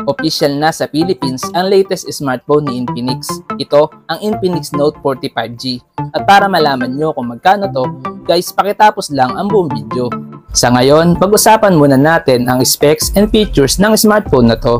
Official na sa Philippines ang latest smartphone ni Infinix. Ito ang Infinix Note 40 5G. At para malaman nyo kung magkano to, guys, pakitapos lang ang buong video. Sa ngayon, pag-usapan muna natin ang specs and features ng smartphone na to.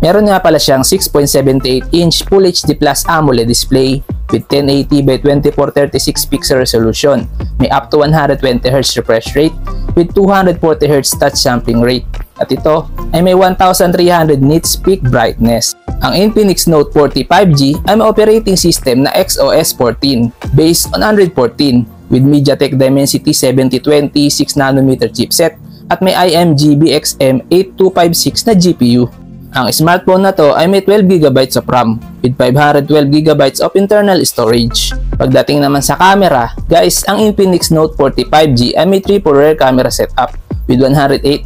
Meron nga pala siyang 6.78-inch Full HD Plus AMOLED display with 1080 by 2436 pixel resolution. May up to 120Hz refresh rate with 240Hz touch sampling rate. At ito ay may 1300 nits peak brightness. Ang Infinix Note 40 5G ay may operating system na XOS 14 based on Android 14 with MediaTek Dimensity 7020 6nm chipset at may IMG BXM 8256 na GPU. Ang smartphone na to ay may 12GB of RAM with 512GB of internal storage. Pagdating naman sa camera, guys, ang Infinix Note 40 5G ay may triple rear camera setup with 108MP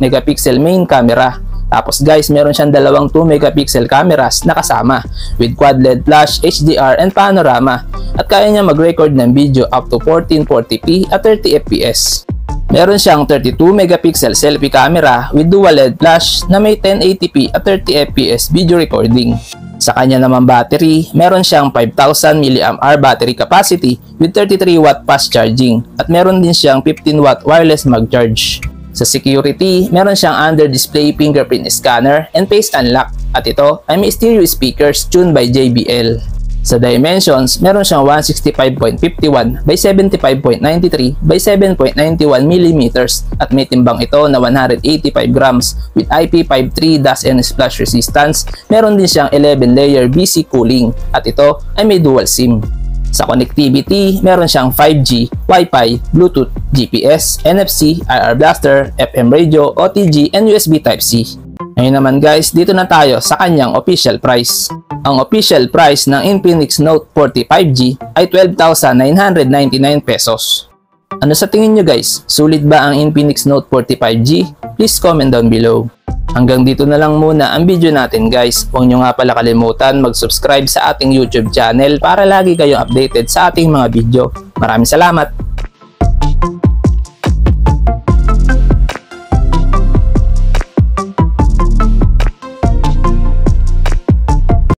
main camera. Tapos guys, meron siyang dalawang 2MP cameras na kasama with quad LED flash, HDR, and panorama. At kaya niya mag-record ng video up to 1440p at 30fps. Meron siyang 32MP selfie camera with dual LED flash na may 1080p at 30fps video recording. Sa kanya naman battery, meron siyang 5000 mAh battery capacity with 33W fast charging at meron din siyang 15W wireless mag-charge. Sa security, meron siyang under-display fingerprint scanner and face unlock at ito ay may stereo speakers tuned by JBL. Sa dimensions, meron siyang 165.51 by 75.93 by 7.91mm at may timbang ito na 185 grams with IP53 dust and splash resistance. Meron din siyang 11-layer BC cooling at ito ay may dual SIM. Sa connectivity, meron siyang 5G, Wi-Fi, Bluetooth, GPS, NFC, IR Blaster, FM radio, OTG, and USB Type-C. Ngayon naman guys, dito na tayo sa kanyang official price. Ang official price ng Infinix Note 40 5G ay 12,999 pesos. Ano sa tingin nyo guys? Sulit ba ang Infinix Note 40 5G? Please comment down below. Hanggang dito na lang muna ang video natin guys. Huwag nyo nga pala kalimutan mag-subscribe sa ating YouTube channel para lagi kayong updated sa ating mga video. Maraming salamat!